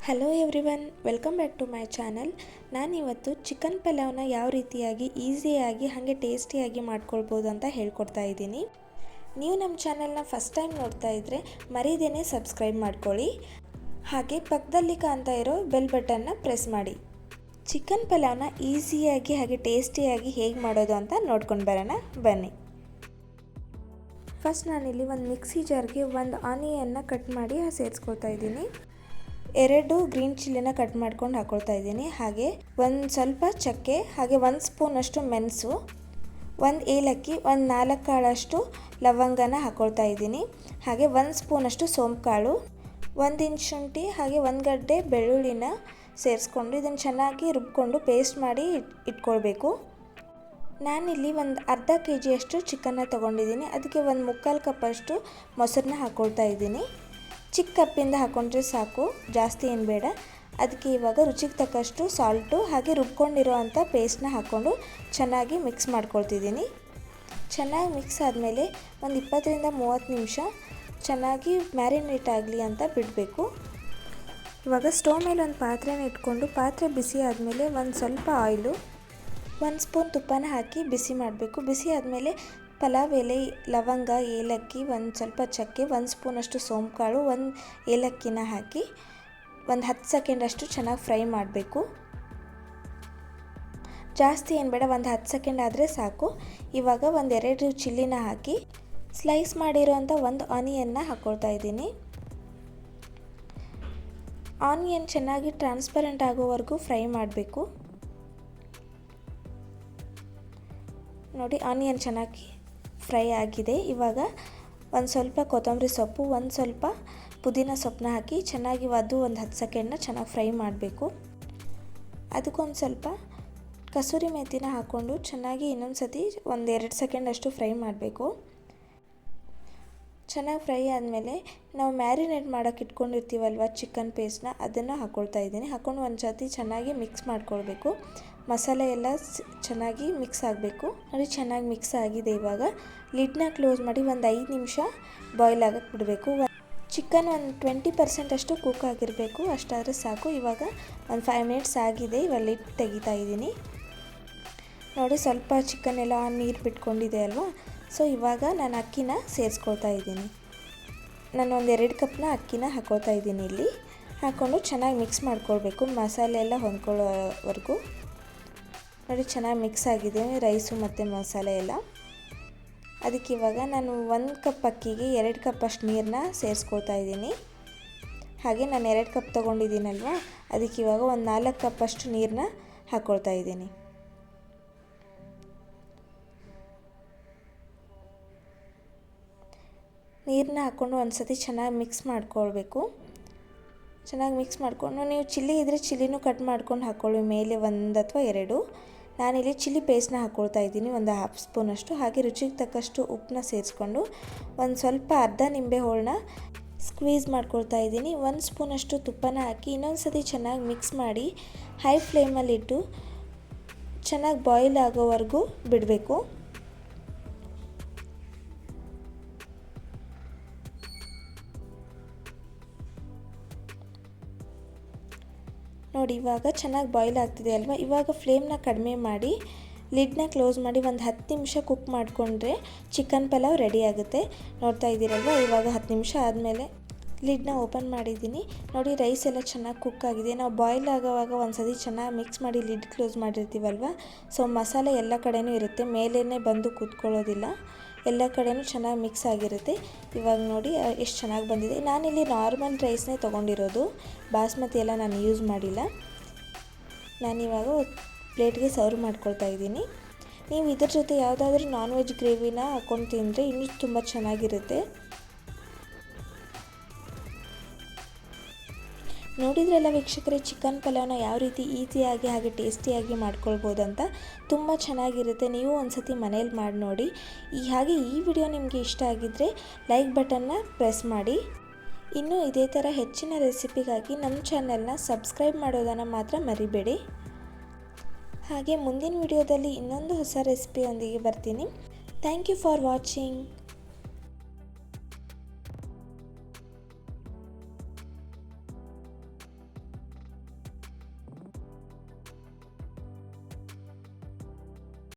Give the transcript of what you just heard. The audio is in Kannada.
Hello everyone, welcome back to my channel. ನಾನಿವತ್ತು ಚಿಕನ್ ಪಲಾವ್ನ ಯಾವ ರೀತಿಯಾಗಿ ಈಸಿಯಾಗಿ ಹಾಗೆ ಟೇಸ್ಟಿಯಾಗಿ ಮಾಡ್ಕೊಳ್ಬೋದು ಅಂತ ಹೇಳ್ಕೊಡ್ತಾ ಇದ್ದೀನಿ. ನೀವು ನಮ್ಮ ಚಾನಲ್ನ ಫಸ್ಟ್ ಟೈಮ್ ನೋಡ್ತಾ ಇದ್ದರೆ ಮರೀದೇನೆ ಸಬ್ಸ್ಕ್ರೈಬ್ ಮಾಡ್ಕೊಳ್ಳಿ, ಹಾಗೆ ಪಕ್ಕದಲ್ಲಿ ಕಾಣ್ತಾ ಇರೋ ಬೆಲ್ ಬಟನ್ನ ಪ್ರೆಸ್ ಮಾಡಿ. ಚಿಕನ್ ಪಲಾವ್ನ ಈಸಿಯಾಗಿ ಹಾಗೆ ಟೇಸ್ಟಿಯಾಗಿ ಹೇಗೆ ಮಾಡೋದು ಅಂತ ನೋಡ್ಕೊಂಡು ಬರೋಣ ಬನ್ನಿ. ಫಸ್ಟ್ ನಾನಿಲ್ಲಿ ಒಂದು ಮಿಕ್ಸಿ ಜಾರ್ಗೆ ಒಂದು ಆನಿಯನ್ನ ಕಟ್ ಮಾಡಿ ಸೇರಿಸ್ಕೊಳ್ತಾ ಇದ್ದೀನಿ. 2 ಗ್ರೀನ್ ಚಿಲ್ಲಿನ ಕಟ್ ಮಾಡ್ಕೊಂಡು ಹಾಕ್ಕೊಳ್ತಾ ಇದ್ದೀನಿ. ಹಾಗೆ ಒಂದು ಸ್ವಲ್ಪ ಚಕ್ಕೆ, ಹಾಗೆ 1 ಸ್ಪೂನಷ್ಟು ಮೆಣಸು, 1 ಏಲಕ್ಕಿ, 4 ಕಾಳಷ್ಟು ಲವಂಗನ ಹಾಕ್ಕೊಳ್ತಾ ಇದ್ದೀನಿ. ಹಾಗೆ 1 ಸ್ಪೂನಷ್ಟು ಸೋಂಪು ಕಾಳು, 1 ಇಂಚ್ ಶುಂಠಿ, ಹಾಗೆ 1 ಗಡ್ಡೆ ಬೆಳ್ಳುಳ್ಳಿನ ಸೇರಿಸ್ಕೊಂಡು ಇದನ್ನು ಚೆನ್ನಾಗಿ ರುಬ್ಕೊಂಡು ಪೇಸ್ಟ್ ಮಾಡಿ ಇಟ್ಕೊಳ್ಬೇಕು. ನಾನಿಲ್ಲಿ ಒಂದು ಅರ್ಧ kg ಚಿಕನ್ನ ತೊಗೊಂಡಿದ್ದೀನಿ. ಅದಕ್ಕೆ 1/4 ಕಪ್ಪಷ್ಟು ಮೊಸರನ್ನ ಹಾಕ್ಕೊಳ್ತಾ ಇದ್ದೀನಿ. ಚಿಕ್ಕ ಕಪ್ಪಿಂದ ಹಾಕ್ಕೊಂಡ್ರೆ ಸಾಕು, ಜಾಸ್ತಿ ಏನು ಬೇಡ. ಅದಕ್ಕೆ ಇವಾಗ ರುಚಿಗೆ ತಕ್ಕಷ್ಟು ಸಾಲ್ಟು, ಹಾಗೆ ರುಬ್ಕೊಂಡಿರೋ ಅಂಥ ಪೇಸ್ಟ್ನ ಹಾಕ್ಕೊಂಡು ಚೆನ್ನಾಗಿ ಮಿಕ್ಸ್ ಮಾಡ್ಕೊಳ್ತಿದ್ದೀನಿ. ಚೆನ್ನಾಗಿ ಮಿಕ್ಸ್ ಆದಮೇಲೆ ಒಂದು 20ರಿಂದ 30 ನಿಮಿಷ ಚೆನ್ನಾಗಿ ಮ್ಯಾರಿನೇಟ್ ಆಗಲಿ ಅಂತ ಬಿಡಬೇಕು. ಇವಾಗ ಸ್ಟವ್ ಮೇಲೆ ಒಂದು ಪಾತ್ರೆನ ಇಟ್ಕೊಂಡು ಪಾತ್ರೆ ಬಿಸಿ ಆದಮೇಲೆ ಒಂದು ಸ್ವಲ್ಪ ಆಯಿಲು, 1 ಸ್ಪೂನ್ ತುಪ್ಪನ ಹಾಕಿ ಬಿಸಿ ಮಾಡಬೇಕು. ಬಿಸಿ ಆದಮೇಲೆ ಪಲಾವ್ ಎಲೆ, ಲವಂಗ, ಏಲಕ್ಕಿ, ಒಂದು ಸ್ವಲ್ಪ ಚಕ್ಕೆ, 1 ಸ್ಪೂನಷ್ಟು ಸೋಂಪು ಕಾಳು, 1 ಏಲಕ್ಕಿನ ಹಾಕಿ ಒಂದು 10 ಸೆಕೆಂಡಷ್ಟು ಚೆನ್ನಾಗಿ ಫ್ರೈ ಮಾಡಬೇಕು. ಜಾಸ್ತಿ ಏನು ಬೇಡ, ಒಂದು 10 ಸೆಕೆಂಡ್ ಆದರೆ ಸಾಕು. ಇವಾಗ 2 ಚಿಲ್ಲಿನ ಹಾಕಿ ಸ್ಲೈಸ್ ಮಾಡಿರೋಂಥ 1 ಆನಿಯನ್ನ ಹಾಕ್ಕೊಳ್ತಾ ಇದ್ದೀನಿ. ಆನಿಯನ್ ಚೆನ್ನಾಗಿ ಟ್ರಾನ್ಸ್ಪರೆಂಟ್ ಆಗೋವರೆಗೂ ಫ್ರೈ ಮಾಡಬೇಕು. ನೋಡಿ, ಆನಿಯನ್ ಚೆನ್ನಾಗಿ ಫ್ರೈ ಆಗಿದೆ. ಇವಾಗ ಒಂದು ಸ್ವಲ್ಪ ಕೊತ್ತಂಬರಿ ಸೊಪ್ಪು, ಒಂದು ಸ್ವಲ್ಪ ಪುದೀನ ಸೊಪ್ಪನ್ನ ಹಾಕಿ ಚೆನ್ನಾಗಿ ಒಂದು 10 ಸೆಕೆಂಡ್ನ ಚೆನ್ನಾಗಿ ಫ್ರೈ ಮಾಡಬೇಕು. ಅದಕ್ಕೊಂದು ಸ್ವಲ್ಪ ಕಸೂರಿ ಮೇಥಿನ ಹಾಕ್ಕೊಂಡು ಚೆನ್ನಾಗಿ ಇನ್ನೊಂದು ಸತಿ 1-2 ಸೆಕೆಂಡಷ್ಟು ಫ್ರೈ ಮಾಡಬೇಕು. ಚೆನ್ನಾಗಿ ಫ್ರೈ ಆದಮೇಲೆ ನಾವು ಮ್ಯಾರಿನೇಟ್ ಮಾಡೋಕ್ಕೆ ಇಟ್ಕೊಂಡಿರ್ತೀವಲ್ವ ಚಿಕನ್ ಪೇಸ್ಟ್ನ, ಅದನ್ನು ಹಾಕ್ಕೊಳ್ತಾ ಇದ್ದೀನಿ. ಹಾಕ್ಕೊಂಡು ಒಂದು ಸತಿ ಚೆನ್ನಾಗಿ ಮಿಕ್ಸ್ ಮಾಡ್ಕೊಳ್ಬೇಕು. ಮಸಾಲೆ ಎಲ್ಲ ಚೆನ್ನಾಗಿ ಮಿಕ್ಸ್ ಆಗಬೇಕು. ನೋಡಿ, ಚೆನ್ನಾಗಿ ಮಿಕ್ಸ್ ಆಗಿದೆ. ಇವಾಗ ಲಿಡ್ನ ಕ್ಲೋಸ್ ಮಾಡಿ ಒಂದು 5 ನಿಮಿಷ ಬಾಯ್ಲ್ ಆಗಕ್ಕೆ ಬಿಡಬೇಕು. ಚಿಕನ್ ಒಂದು 20% ಅಷ್ಟು ಕುಕ್ ಆಗಿರಬೇಕು, ಅಷ್ಟಾದರೆ ಸಾಕು. ಇವಾಗ ಒಂದು 5 ಮಿನಿಟ್ಸ್ ಆಗಿದೆ. ಇವಾಗ ಲಿಡ್ ತೆಗಿತಾ ಇದ್ದೀನಿ. ನೋಡಿ, ಸ್ವಲ್ಪ ಚಿಕನ್ ಎಲ್ಲ ನೀರು ಬಿಟ್ಕೊಂಡಿದೆ ಅಲ್ವಾ. ಸೊ ಇವಾಗ ನಾನು ಅಕ್ಕಿನ ಸೇರಿಸ್ಕೊಳ್ತಾ ಇದ್ದೀನಿ. ನಾನು 2 ಕಪ್ನ ಅಕ್ಕಿನ ಹಾಕ್ಕೊಳ್ತಾ ಇದ್ದೀನಿ. ಇಲ್ಲಿ ಹಾಕ್ಕೊಂಡು ಚೆನ್ನಾಗಿ ಮಿಕ್ಸ್ ಮಾಡ್ಕೊಳ್ಬೇಕು, ಮಸಾಲೆ ಎಲ್ಲ ಹೊಂದ್ಕೊಳ್ಳೋವರೆಗೂ. ನೋಡಿ, ಚೆನ್ನಾಗಿ ಮಿಕ್ಸ್ ಆಗಿದೆ ರೈಸು ಮತ್ತು ಮಸಾಲೆ ಎಲ್ಲ. ಅದಕ್ಕೆ ಇವಾಗ ನಾನು 1 ಕಪ್ ಅಕ್ಕಿಗೆ 2 ಕಪ್ಪಷ್ಟು ನೀರನ್ನ ಸೇರಿಸ್ಕೊಳ್ತಾ ಇದ್ದೀನಿ. ಹಾಗೆ ನಾನು 2 ಕಪ್ ತೊಗೊಂಡಿದ್ದೀನಲ್ವ, ಅದಕ್ಕೆ ಇವಾಗ ಒಂದು 4 ಕಪ್ಪಷ್ಟು ನೀರನ್ನ ಹಾಕ್ಕೊಳ್ತಾ ಇದ್ದೀನಿ. ನೀರನ್ನ ಹಾಕ್ಕೊಂಡು ಒಂದು ಸತಿ ಚೆನ್ನಾಗಿ ಮಿಕ್ಸ್ ಮಾಡ್ಕೊಳ್ಬೇಕು. ಚೆನ್ನಾಗಿ ಮಿಕ್ಸ್ ಮಾಡಿಕೊಂಡು ನೀವು ಚಿಲ್ಲಿ ಇದ್ದರೆ ಚಿಲ್ಲಿನೂ ಕಟ್ ಮಾಡ್ಕೊಂಡು ಹಾಕ್ಕೊಳ್ಳಿ ಮೇಲೆ 1 ಅಥವಾ 2. ನಾನಿಲ್ಲಿ ಚಿಲ್ಲಿ ಪೇಸ್ಟ್ನ ಹಾಕ್ಕೊಳ್ತಾ ಇದ್ದೀನಿ, ಒಂದು 1/2 ಸ್ಪೂನಷ್ಟು. ಹಾಗೆ ರುಚಿಗೆ ತಕ್ಕಷ್ಟು ಉಪ್ಪನ್ನ ಸೇರಿಸ್ಕೊಂಡು ಒಂದು ಸ್ವಲ್ಪ ಅರ್ಧ ನಿಂಬೆ ಹೋಳನ್ನ ಸ್ಕ್ವೀಸ್ ಮಾಡ್ಕೊಳ್ತಾ ಇದ್ದೀನಿ. 1 ಸ್ಪೂನಷ್ಟು ತುಪ್ಪನ ಹಾಕಿ ಇನ್ನೊಂದು ಸತಿ ಚೆನ್ನಾಗಿ ಮಿಕ್ಸ್ ಮಾಡಿ ಹೈ ಫ್ಲೇಮಲ್ಲಿಟ್ಟು ಚೆನ್ನಾಗಿ ಬಾಯ್ಲ್ ಆಗೋವರೆಗೂ ಬಿಡಬೇಕು. ನೋಡಿ, ಇವಾಗ ಚೆನ್ನಾಗಿ ಬಾಯ್ಲ್ ಆಗ್ತಿದೆ ಅಲ್ವಾ. ಇವಾಗ ಫ್ಲೇಮ್ನ ಕಡಿಮೆ ಮಾಡಿ ಲಿಡ್ನ ಕ್ಲೋಸ್ ಮಾಡಿ ಒಂದು 10 ನಿಮಿಷ ಕುಕ್ ಮಾಡಿಕೊಂಡ್ರೆ ಚಿಕನ್ ಪಲಾವ್ ರೆಡಿ ಆಗುತ್ತೆ. ನೋಡ್ತಾ ಇದ್ದೀರಲ್ವ, ಇವಾಗ 10 ನಿಮಿಷ ಆದಮೇಲೆ ಲಿಡ್ನ ಓಪನ್ ಮಾಡಿದ್ದೀನಿ. ನೋಡಿ, ರೈಸ್ ಎಲ್ಲ ಚೆನ್ನಾಗಿ ಕುಕ್ ಆಗಿದೆ. ನಾವು ಬಾಯ್ಲ್ ಆಗೋವಾಗ ಒಂದು ಸತಿ ಚೆನ್ನಾಗಿ ಮಿಕ್ಸ್ ಮಾಡಿ ಲಿಡ್ ಕ್ಲೋಸ್ ಮಾಡಿರ್ತೀವಲ್ವ, ಸೊ ಮಸಾಲೆ ಎಲ್ಲ ಕಡೆನೂ ಇರುತ್ತೆ, ಮೇಲೇ ಬಂದು ಕೂತ್ಕೊಳ್ಳೋದಿಲ್ಲ, ಎಲ್ಲ ಕಡೆನೂ ಚೆನ್ನಾಗಿ ಮಿಕ್ಸ್ ಆಗಿರುತ್ತೆ. ಇವಾಗ ನೋಡಿ ಎಷ್ಟು ಚೆನ್ನಾಗಿ ಬಂದಿದೆ. ನಾನಿಲ್ಲಿ ನಾರ್ಮಲ್ ರೈಸ್ನೇ ತೊಗೊಂಡಿರೋದು, ಬಾಸ್ಮತಿ ಎಲ್ಲ ನಾನು ಯೂಸ್ ಮಾಡಿಲ್ಲ. ನಾನಿವಾಗ ಪ್ಲೇಟ್ಗೆ ಸರ್ವ್ ಮಾಡ್ಕೊಳ್ತಾ ಇದ್ದೀನಿ. ನೀವು ಇದ್ರ ಜೊತೆ ಯಾವುದಾದ್ರೂ ನಾನ್ ವೆಜ್ ಗ್ರೇವಿನ ಹಾಕ್ಕೊಂಡು ತಿಂದರೆ ಇನ್ನೂ ತುಂಬ ಚೆನ್ನಾಗಿರುತ್ತೆ. ನೋಡಿದ್ರಲ್ಲ ವೀಕ್ಷಕರೇ, ಚಿಕನ್ ಪಲಾವ್ನ ಯಾವ ರೀತಿ ಈಸಿಯಾಗಿ ಹಾಗೆ ಟೇಸ್ಟಿಯಾಗಿ ಮಾಡ್ಕೊಳ್ಬೋದು ಅಂತ. ತುಂಬ ಚೆನ್ನಾಗಿರುತ್ತೆ. ನೀವು ಒಂದ್ಸತಿ ಮನೇಲಿ ಮಾಡಿ ನೋಡಿ. ಹಾಗೆ ಈ ವಿಡಿಯೋ ನಿಮಗೆ ಇಷ್ಟ ಆಗಿದ್ದರೆ ಲೈಕ್ ಬಟನ್ನ ಪ್ರೆಸ್ ಮಾಡಿ. ಇನ್ನೂ ಇದೇ ಥರ ಹೆಚ್ಚಿನ ರೆಸಿಪಿಗಾಗಿ ನಮ್ಮ ಚಾನಲ್ನ ಸಬ್ಸ್ಕ್ರೈಬ್ ಮಾಡೋದನ್ನು ಮಾತ್ರ ಮರಿಬೇಡಿ. ಹಾಗೆ ಮುಂದಿನ ವಿಡಿಯೋದಲ್ಲಿ ಇನ್ನೊಂದು ಹೊಸ ರೆಸಿಪಿಯೊಂದಿಗೆ ಬರ್ತೀನಿ. Thank you for watching.